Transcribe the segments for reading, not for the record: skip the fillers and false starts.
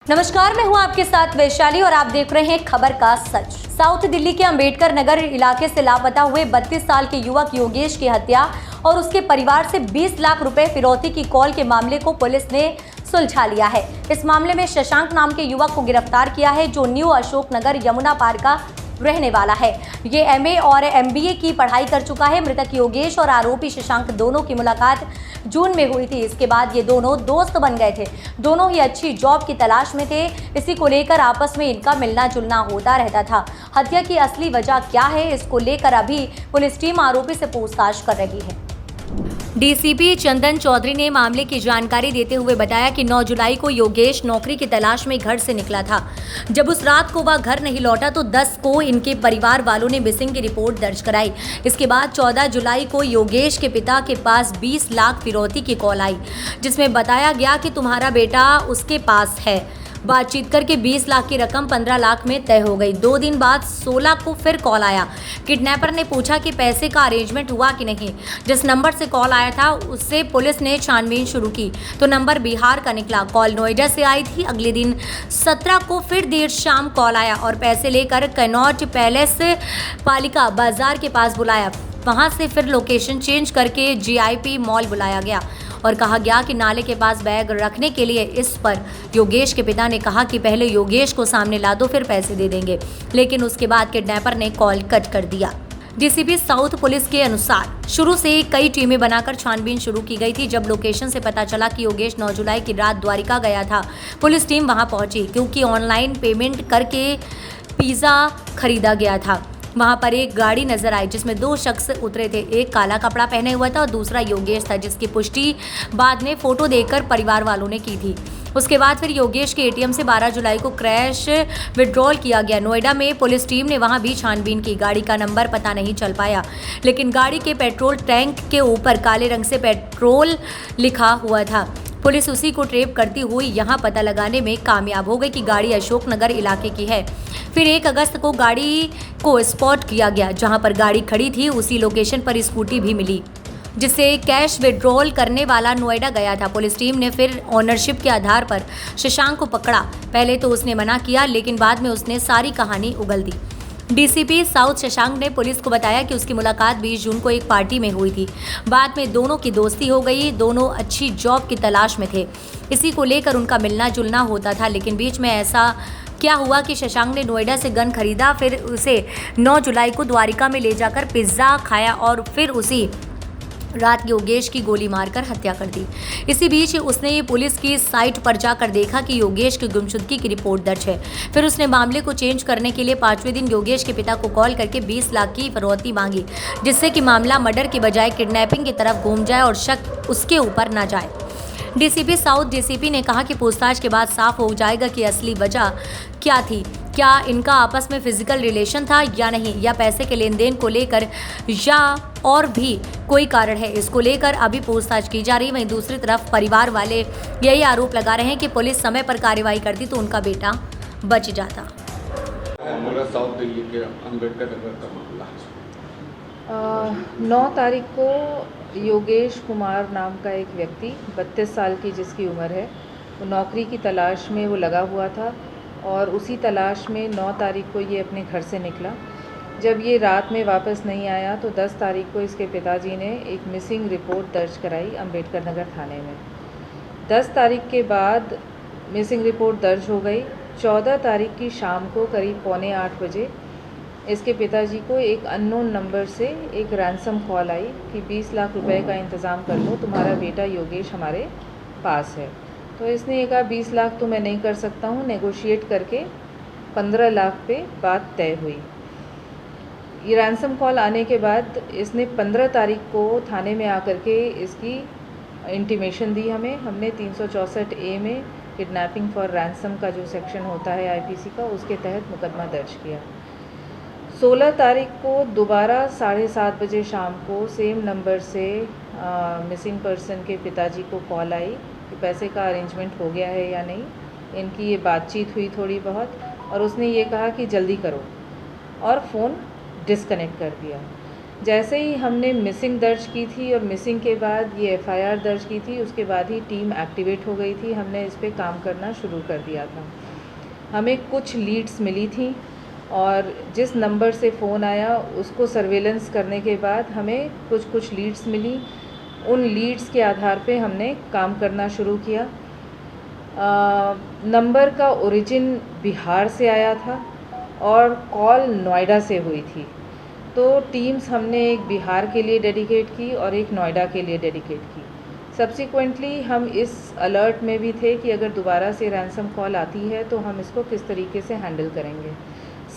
नमस्कार, मैं हूं आपके साथ वैशाली और आप देख रहे हैं खबर का सच। साउथ दिल्ली के अंबेडकर नगर इलाके से लापता हुए 32 साल के युवक योगेश की हत्या और उसके परिवार से 20 लाख रुपए फिरौती की कॉल के मामले को पुलिस ने सुलझा लिया है। इस मामले में शशांक नाम के युवक को गिरफ्तार किया है, जो न्यू अशोक नगर यमुना पार्क का रहने वाला है। ये एमए और एमबीए की पढ़ाई कर चुका है। मृतक योगेश और आरोपी शशांक दोनों की मुलाकात जून में हुई थी। इसके बाद ये दोनों दोस्त बन गए थे। दोनों ही अच्छी जॉब की तलाश में थे। इसी को लेकर आपस में इनका मिलना जुलना होता रहता था। हत्या की असली वजह क्या है, इसको लेकर अभी पुलिस टीम आरोपी से पूछताछ कर रही है। डीसीपी चंदन चौधरी ने मामले की जानकारी देते हुए बताया कि 9 जुलाई को योगेश नौकरी की तलाश में घर से निकला था। जब उस रात को वह घर नहीं लौटा तो 10 को इनके परिवार वालों ने मिसिंग की रिपोर्ट दर्ज कराई। इसके बाद 14 जुलाई को योगेश के पिता के पास 20 लाख फिरौती की कॉल आई, जिसमें बताया गया कि तुम्हारा बेटा उसके पास है। बातचीत करके 20 लाख की रकम 15 लाख में तय हो गई। 2 दिन बाद 16 को फिर कॉल आया। किडनैपर ने पूछा कि पैसे का अरेंजमेंट हुआ कि नहीं। जिस नंबर से कॉल आया था उससे पुलिस ने छानबीन शुरू की तो नंबर बिहार का निकला। कॉल नोएडा से आई थी। अगले दिन 17 को फिर देर शाम कॉल आया और पैसे लेकर कनॉट पैलेस पालिका बाजार के पास बुलाया। वहां से फिर लोकेशन चेंज करके जीआईपी मॉल बुलाया गया और कहा गया कि नाले के पास बैग रखने के लिए। इस पर योगेश के पिता ने कहा कि पहले योगेश को सामने ला दो, फिर पैसे दे देंगे, लेकिन उसके बाद किडनैपर ने कॉल कट कर दिया। डीसीपी साउथ पुलिस के अनुसार शुरू से कई टीमें बनाकर छानबीन शुरू की गई थी। जब लोकेशन से पता चला कि योगेश 9 जुलाई की रात द्वारिका गया था, पुलिस टीम वहां पहुंची, क्योंकि ऑनलाइन पेमेंट करके पिज्जा खरीदा गया था। वहां पर एक गाड़ी नजर आई जिसमें 2 शख्स उतरे थे। एक काला कपड़ा पहने हुआ था और दूसरा योगेश था, जिसकी पुष्टि बाद में फोटो देखकर परिवार वालों ने की थी। उसके बाद फिर योगेश के एटीएम से 12 जुलाई को कैश विड्रॉल किया गया। नोएडा में पुलिस टीम ने वहां भी छानबीन की। गाड़ी का नंबर पता नहीं चल पाया, लेकिन गाड़ी के पेट्रोल टैंक के ऊपर काले रंग से पेट्रोल लिखा हुआ था। पुलिस उसी को ट्रेप करती हुई यहां पता लगाने में कामयाब हो गई कि गाड़ी अशोकनगर इलाके की है। फिर 1 अगस्त को गाड़ी को स्पॉट किया गया। जहां पर गाड़ी खड़ी थी उसी लोकेशन पर स्कूटी भी मिली, जिससे कैश विड्रॉल करने वाला नोएडा गया था। पुलिस टीम ने फिर ओनरशिप के आधार पर शशांक को पकड़ा। पहले तो उसने मना किया, लेकिन बाद में उसने सारी कहानी उगल दी। डीसीपी साउथ शशांक ने पुलिस को बताया कि उसकी मुलाकात 20 जून को एक पार्टी में हुई थी। बाद में दोनों की दोस्ती हो गई। दोनों अच्छी जॉब की तलाश में थे। इसी को लेकर उनका मिलना जुलना होता था, लेकिन बीच में ऐसा क्या हुआ कि शशांक ने नोएडा से गन खरीदा, फिर उसे 9 जुलाई को द्वारिका में ले जाकर पिज्ज़ा खाया और फिर उसी रात योगेश की गोली मारकर हत्या कर दी। इसी बीच उसने पुलिस की साइट पर जाकर देखा कि योगेश की गुमशुदगी की रिपोर्ट दर्ज है। फिर उसने मामले को चेंज करने के लिए 5वें दिन योगेश के पिता को कॉल करके 20 लाख की फिरौती मांगी, जिससे कि मामला मर्डर की बजाय किडनैपिंग की तरफ घूम जाए और शक उसके ऊपर न जाए। डीसीपी साउथ डीसीपी ने कहा कि पूछताछ के बाद साफ हो जाएगा कि असली वजह क्या थी। क्या इनका आपस में फिजिकल रिलेशन था या नहीं, या पैसे के लेन देन को लेकर, या और भी कोई कारण है। इसको लेकर अभी पूछताछ की जा रही। वहीं दूसरी तरफ परिवार वाले यही आरोप लगा रहे हैं कि पुलिस समय पर कार्रवाई करती तो उनका बेटा बच जाता। साउथ दिल्ली के अंबेडकर नगर का मामला 9 तारीख को योगेश कुमार नाम का एक व्यक्ति 32 साल की जिसकी उम्र है, वो नौकरी की तलाश में वो लगा हुआ था और उसी तलाश में 9 तारीख को ये अपने घर से निकला। जब ये रात में वापस नहीं आया तो 10 तारीख को इसके पिताजी ने एक मिसिंग रिपोर्ट दर्ज कराई अंबेडकर नगर थाने में। 10 तारीख के बाद मिसिंग रिपोर्ट दर्ज हो गई। 14 तारीख की शाम को करीब 7:45 बजे इसके पिताजी को एक अननोन नंबर से एक रैंसम कॉल आई कि 20 लाख रुपए का इंतज़ाम कर लो, तुम्हारा बेटा योगेश हमारे पास है। तो इसने ये कहा 20 लाख तो मैं नहीं कर सकता हूँ। नेगोशिएट करके 15 लाख पे बात तय हुई। ये रैंसम कॉल आने के बाद इसने 15 तारीख को थाने में आकर के इसकी इंटीमेशन दी हमें। हमने 364A में किडनैपिंग फॉर रैंसम का जो सेक्शन होता है आईपीसी का, उसके तहत मुकदमा दर्ज किया। 16 तारीख को दोबारा 7:30 बजे शाम को सेम नंबर से मिसिंग पर्सन के पिताजी को कॉल आई कि पैसे का अरेंजमेंट हो गया है या नहीं। इनकी ये बातचीत हुई थोड़ी बहुत और उसने ये कहा कि जल्दी करो और फ़ोन डिस्कनेक्ट कर दिया। जैसे ही हमने मिसिंग दर्ज की थी और मिसिंग के बाद ये एफआईआर दर्ज की थी, उसके बाद ही टीम एक्टिवेट हो गई थी। हमने इस पे काम करना शुरू कर दिया था। हमें कुछ लीड्स मिली थी और जिस नंबर से फ़ोन आया उसको सर्वेलेंस करने के बाद हमें कुछ लीड्स मिली। उन लीड्स के आधार पे हमने काम करना शुरू किया। नंबर का ओरिजिन बिहार से आया था और कॉल नोएडा से हुई थी। तो टीम्स हमने एक बिहार के लिए डेडिकेट की और एक नोएडा के लिए डेडिकेट की। सब्सिक्वेंटली हम इस अलर्ट में भी थे कि अगर दोबारा से रैंसम कॉल आती है तो हम इसको किस तरीके से हैंडल करेंगे।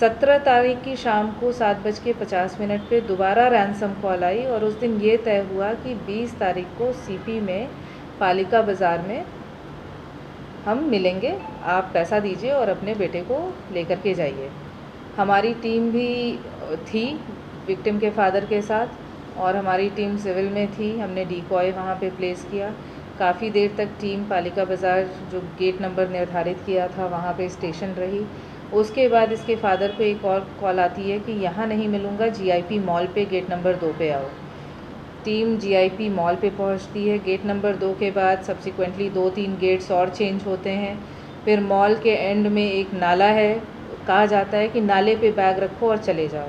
17 तारीख की शाम को 7:50 पे दोबारा रैंसम कॉल आई और उस दिन ये तय हुआ कि 20 तारीख को सीपी में पालिका बाज़ार में हम मिलेंगे, आप पैसा दीजिए और अपने बेटे को लेकर के जाइए। हमारी टीम भी थी विक्टिम के फादर के साथ और हमारी टीम सिविल में थी। हमने डिकॉय वहाँ पे प्लेस किया। काफ़ी देर तक टीम पालिका बाज़ार जो गेट नंबर निर्धारित किया था वहाँ पे स्टेशन रही। उसके बाद इसके फादर को एक और कॉल आती है कि यहाँ नहीं मिलूँगा, जीआईपी मॉल पे गेट नंबर 2 पे आओ। टीम जीआईपी मॉल पे पहुँचती है। गेट नंबर 2 के बाद सब्सिक्वेंटली 2-3 गेट्स और चेंज होते हैं। फिर मॉल के एंड में एक नाला है, कहा जाता है कि नाले पे बैग रखो और चले जाओ।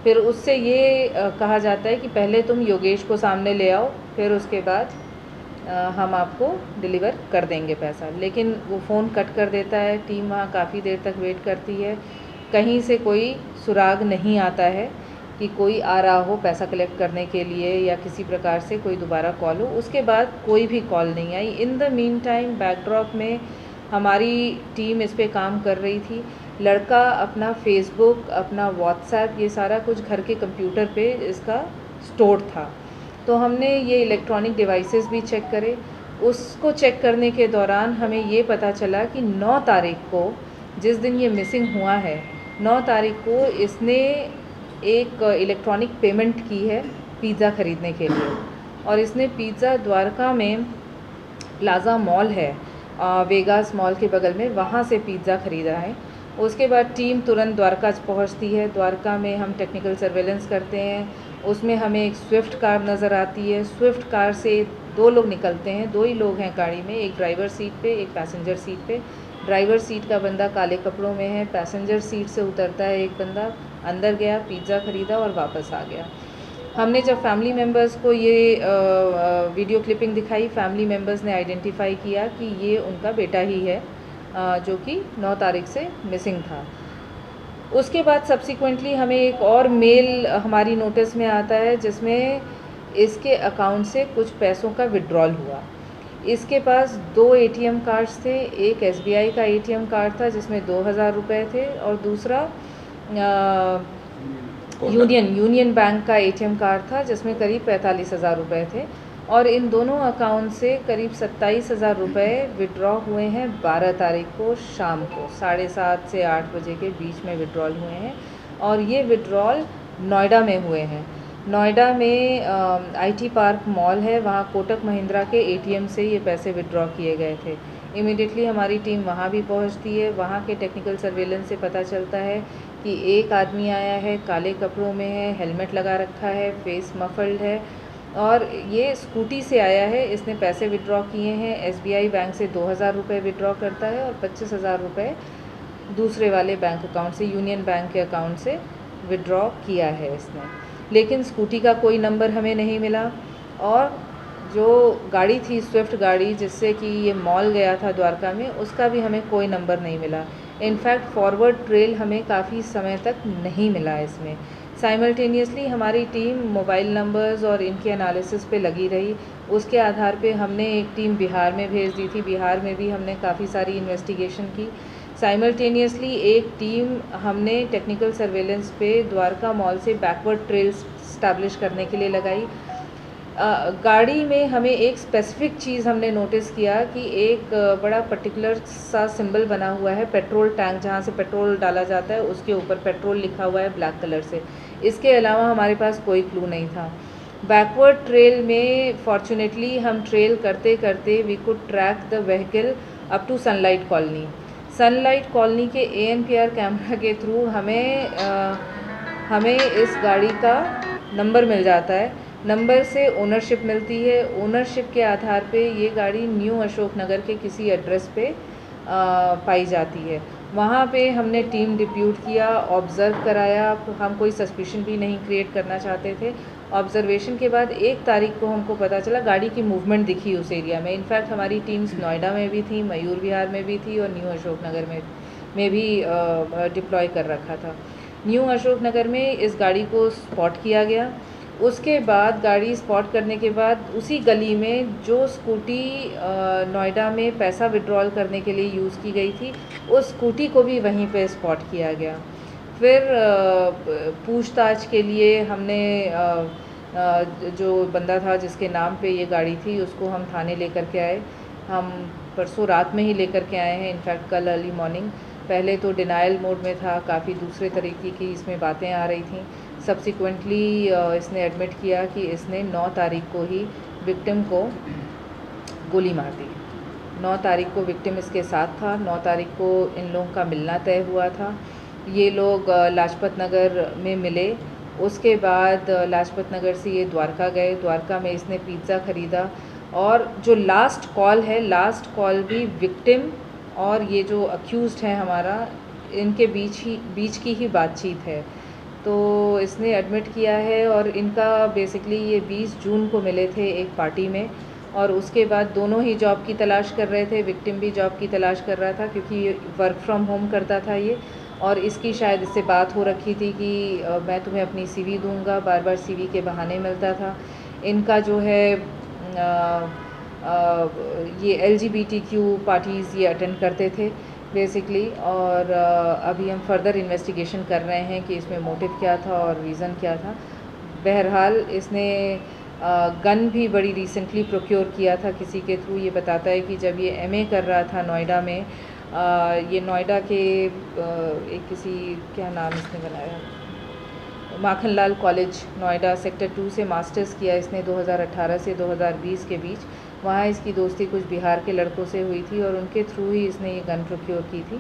फिर उससे ये कहा जाता है कि पहले तुम योगेश को सामने ले आओ, फिर उसके बाद हम आपको डिलीवर कर देंगे पैसा। लेकिन वो फ़ोन कट कर देता है। टीम वहाँ काफ़ी देर तक वेट करती है, कहीं से कोई सुराग नहीं आता है कि कोई आ रहा हो पैसा कलेक्ट करने के लिए या किसी प्रकार से कोई दोबारा कॉल हो। उसके बाद कोई भी कॉल नहीं आई। In the meantime backdrop में हमारी टीम इस पे काम कर रही थी। लड़का अपना फेसबुक, अपना व्हाट्सएप, ये सारा कुछ घर के कंप्यूटर पे इसका स्टोर था। तो हमने ये इलेक्ट्रॉनिक डिवाइसेस भी चेक करे। उसको चेक करने के दौरान हमें ये पता चला कि 9 तारीख को, जिस दिन ये मिसिंग हुआ है, 9 तारीख को इसने एक इलेक्ट्रॉनिक पेमेंट की है पिज़्ज़ा ख़रीदने के लिए। और इसने पिज़्ज़ा द्वारका में प्लाज़ा मॉल है, वेगास मॉल के बगल में, वहाँ से पिज़्ज़ा ख़रीदा है। उसके बाद टीम तुरंत द्वारका पहुंचती है। द्वारका में हम टेक्निकल सर्वेलेंस करते हैं। उसमें हमें एक स्विफ्ट कार नज़र आती है। स्विफ्ट कार से 2 लोग निकलते हैं, 2 ही लोग हैं गाड़ी में, एक ड्राइवर सीट पे, एक पैसेंजर सीट पे। ड्राइवर सीट का बंदा काले कपड़ों में है। पैसेंजर सीट से उतरता है एक बंदा, अंदर गया, पिज़्ज़ा ख़रीदा और वापस आ गया। हमने जब फैमिली मेम्बर्स को ये वीडियो क्लिपिंग दिखाई, फैमिली मेम्बर्स ने आइडेंटिफाई किया कि ये उनका बेटा ही है जो कि 9 तारीख से मिसिंग था। उसके बाद सब्सिक्वेंटली हमें एक और मेल हमारी नोटिस में आता है जिसमें इसके अकाउंट से कुछ पैसों का विड्रॉल हुआ। इसके पास 2 एटीएम कार्ड्स थे। एक एसबीआई का एटीएम कार्ड था जिसमें 2000 रुपये थे और दूसरा यूनियन बैंक का एटीएम कार्ड था जिसमें करीब 45,000 रुपये थे। और इन दोनों अकाउंट से करीब 27,000 रुपये विड्रॉ हुए हैं 12 तारीख को शाम को 7:30 से 8 बजे के बीच में विड्रॉल हुए हैं। और ये विड्रॉल नोएडा में हुए हैं। नोएडा में आईटी पार्क मॉल है, वहाँ कोटक महिंद्रा के एटीएम से ये पैसे विड्रॉ किए गए थे। इमीडिएटली हमारी टीम वहाँ भी पहुँचती है। वहाँ के टेक्निकल सर्वेलेंस से पता चलता है कि एक आदमी आया है, काले कपड़ों में है, हेलमेट लगा रखा है, फेस मफल्ड है और ये स्कूटी से आया है। इसने पैसे विड्रॉ किए हैं। एसबीआई बैंक से 2000 रुपये विड्रॉ करता है और 25,000 रुपये दूसरे वाले बैंक अकाउंट से, यूनियन बैंक के अकाउंट से विड्रॉ किया है इसने। लेकिन स्कूटी का कोई नंबर हमें नहीं मिला और जो गाड़ी थी स्विफ्ट गाड़ी जिससे कि ये मॉल गया था द्वारका में, उसका भी हमें कोई नंबर नहीं मिला। इनफैक्ट फॉरवर्ड ट्रेल हमें काफ़ी समय तक नहीं मिला इसमें। साइमल्टेनियसली हमारी टीम मोबाइल नंबर्स और इनके एनालिसिस पे लगी रही। उसके आधार पे हमने एक टीम बिहार में भेज दी थी। बिहार में भी हमने काफ़ी सारी इन्वेस्टिगेशन की। साइमल्टेनियसली एक टीम हमने टेक्निकल सर्वेलेंस पे द्वारका मॉल से बैकवर्ड ट्रेल्स स्टैब्लिश करने के लिए लगाई। गाड़ी में हमें एक स्पेसिफिक चीज़ हमने नोटिस किया कि एक बड़ा पर्टिकुलर सा सिंबल बना हुआ है, पेट्रोल टैंक जहाँ से पेट्रोल डाला जाता है उसके ऊपर पेट्रोल लिखा हुआ है ब्लैक कलर से। इसके अलावा हमारे पास कोई क्लू नहीं था। बैकवर्ड ट्रेल में फॉर्चुनेटली हम ट्रेल करते करते we could track the vehicle up to Sunlight Colony. Sunlight Colony के ANPR कैमरा के थ्रू हमें इस गाड़ी का नंबर मिल जाता है, नंबर से ओनरशिप मिलती है, ओनरशिप के आधार पे ये गाड़ी न्यू अशोक नगर के किसी एड्रेस पे पाई जाती है। वहाँ पे हमने टीम डिप्यूट किया, ऑब्ज़र्व कराया, हम कोई सस्पिशन भी नहीं क्रिएट करना चाहते थे। ऑब्ज़र्वेशन के बाद 1 तारीख को हमको पता चला गाड़ी की मूवमेंट दिखी उस एरिया में। इनफैक्ट हमारी टीम्स नोएडा में भी थी, मयूर विहार में भी थी और न्यू अशोक नगर में भी डिप्लॉय कर रखा था। न्यू अशोक नगर में इस गाड़ी को स्पॉट किया गया। उसके बाद गाड़ी स्पॉट करने के बाद उसी गली में जो स्कूटी नोएडा में पैसा विड्रॉल करने के लिए यूज़ की गई थी, उस स्कूटी को भी वहीं पे स्पॉट किया गया। फिर पूछताछ के लिए हमने जो बंदा था जिसके नाम पे ये गाड़ी थी उसको हम थाने लेकर के आए। हम परसों रात में ही लेकर के आए हैं, इनफैक्ट कल अर्ली मॉर्निंग। पहले तो डिनायल मोड में था, काफ़ी दूसरे तरीके की इसमें बातें आ रही थी। सब्सिक्वेंटली इसने एडमिट किया कि इसने 9 तारीख को ही विक्टिम को गोली मार दी। 9 तारीख को विक्टिम इसके साथ था, 9 तारीख को इन लोगों का मिलना तय हुआ था। ये लोग लाजपत नगर में मिले, उसके बाद लाजपत नगर से ये द्वारका गए। द्वारका में इसने पिज़्ज़ा ख़रीदा और जो लास्ट कॉल है, लास्ट कॉल भी विक्टिम और ये जो अक्यूज़्ड है हमारा, इनके बीच की ही बातचीत है। तो इसने एडमिट किया है और इनका बेसिकली ये 20 जून को मिले थे एक पार्टी में और उसके बाद दोनों ही जॉब की तलाश कर रहे थे। विक्टिम भी जॉब की तलाश कर रहा था क्योंकि वर्क फ्रॉम होम करता था ये, और इसकी शायद इससे बात हो रखी थी कि मैं तुम्हें अपनी सीवी दूंगा, बार बार सीवी के बहाने मिलता था। इनका जो है ये LGBTQ पार्टीज़ ये अटेंड करते थे बेसिकली, और अभी हम फर्दर इन्वेस्टिगेशन कर रहे हैं कि इसमें मोटिव क्या था और रीज़न क्या था। बहरहाल इसने गन भी बड़ी रिसेंटली प्रोक्योर किया था किसी के थ्रू। ये बताता है कि जब ये MA कर रहा था नोएडा में, ये नोएडा के एक किसी, क्या नाम इसने बनाया, माखनलाल कॉलेज नोएडा सेक्टर 2 से मास्टर्स किया इसने 2018 से 2020 के बीच। वहाँ इसकी दोस्ती कुछ बिहार के लड़कों से हुई थी और उनके थ्रू ही इसने ये गन प्रोक्योर की थी।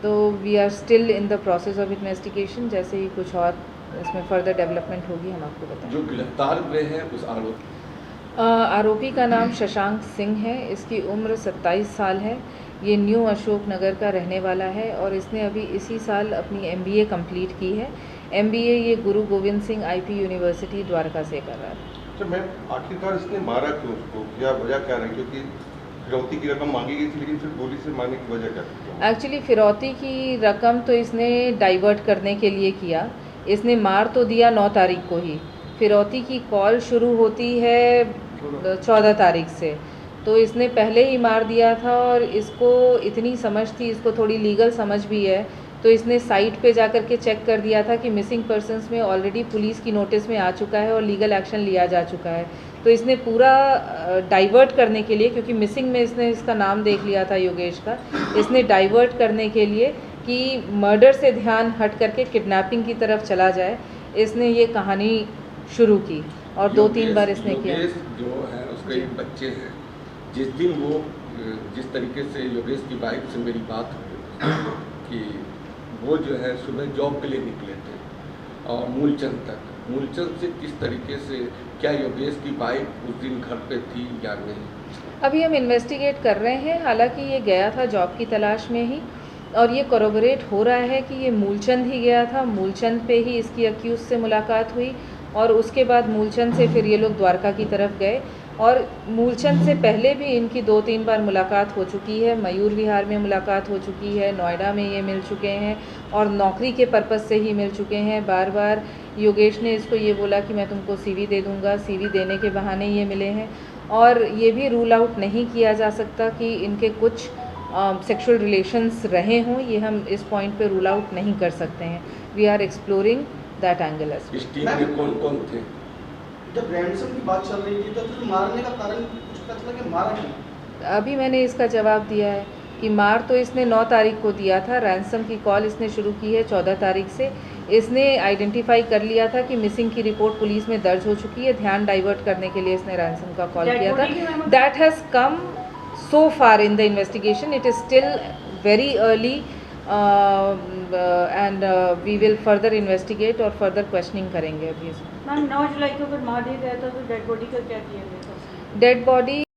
तो we are still in the process of investigation. जैसे ही कुछ और इसमें फर्दर डेवलपमेंट होगी हम आपको बताएंगे। जो गिरफ्तार हुए हैं उस आरोपी का नाम शशांक सिंह है, इसकी उम्र 27 साल है। ये न्यू अशोक नगर का रहने वाला है और इसने अभी इसी साल अपनी MBA कंप्लीट की है। MBA ये गुरु गोविंद सिंह IP यूनिवर्सिटी द्वारका से कर रहा है। अच्छा मैम, आखिरकार इसने मारा क्यों उसको, या वजह क्या रही? क्योंकि फिरौती की रकम मांगी गई थी लेकिन फिर गोली से मारने की वजह क्या थी? एक्चुअली फिरौती की रकम तो इसने डाइवर्ट करने के लिए किया। इसने मार तो दिया 9 तारीख को ही, फिरौती की कॉल शुरू होती है 14 तारीख से, तो इसने पहले ही मार दिया था। और इसको इतनी समझ थी, इसको थोड़ी लीगल समझ भी है, तो इसने साइट पे जाकर के चेक कर दिया था कि मिसिंग पर्सन्स में ऑलरेडी पुलिस की नोटिस में आ चुका है और लीगल एक्शन लिया जा चुका है। तो इसने पूरा डाइवर्ट करने के लिए, क्योंकि मिसिंग में इसने इसका नाम देख लिया था योगेश का, इसने डाइवर्ट करने के लिए कि मर्डर से ध्यान हट करके किडनैपिंग की तरफ चला जाए, इसने ये कहानी शुरू की और 2-3 बार इसने किया। जो है उसके एक बच्चे हैं, जिस दिन वो जिस तरीके से योगेश की बाइक से मेरी बात हुई कि वो जो है सुबह जॉब के लिए निकले थे और मूलचंद से किस तरीके से, क्या योगेश की बाइक उस दिन घर पे थी या नहीं, अभी हम इन्वेस्टिगेट कर रहे हैं। हालांकि ये गया था जॉब की तलाश में ही और ये कोरोबोरेट हो रहा है कि ये मूलचंद ही गया था। मूलचंद पे ही इसकी अक्यूज से मुलाकात हुई और उसके बाद मूलचंद से फिर ये लोग द्वारका की तरफ गए और मूलचंद से पहले भी इनकी 2-3 बार मुलाकात हो चुकी है। मयूर विहार में मुलाकात हो चुकी है, नोएडा में ये मिल चुके हैं और नौकरी के पर्पज़ से ही मिल चुके हैं। बार बार योगेश ने इसको ये बोला कि मैं तुमको CV दे दूँगा, CV देने के बहाने ये मिले हैं। और ये भी रूल आउट नहीं किया जा सकता कि इनके कुछ सेक्सुअल रिलेशंस रहे हों, ये हम इस पॉइंट पे रूल आउट नहीं कर सकते हैं। We are exploring that angle as well. इस टीम में कौन कौन थे? जब रैंसम की बात चल रही थी तो फिर मारने का कारण कुछ पता चला कि मारा क्यों? अभी मैंने इसका जवाब दिया है कि मार तो इसने 9 तारीख को दिया था। रैंसम की कॉल इसने शुरू की है 14 तारीख से। इसने आइडेंटिफाई कर लिया था कि मिसिंग की रिपोर्ट पुलिस में दर्ज हो चुकी है, ध्यान डाइवर्ट करने के लिए इसने रैंसम का कॉल किया था। That has come so far in the investigation, it is still very early and we will further investigate और फर्दर क्वेश्चनिंग करेंगे अभी इसमें। मैम 9 जुलाई को अगर मार दिया गया था तो डेड बॉडी का क्या किया गया था? Dead body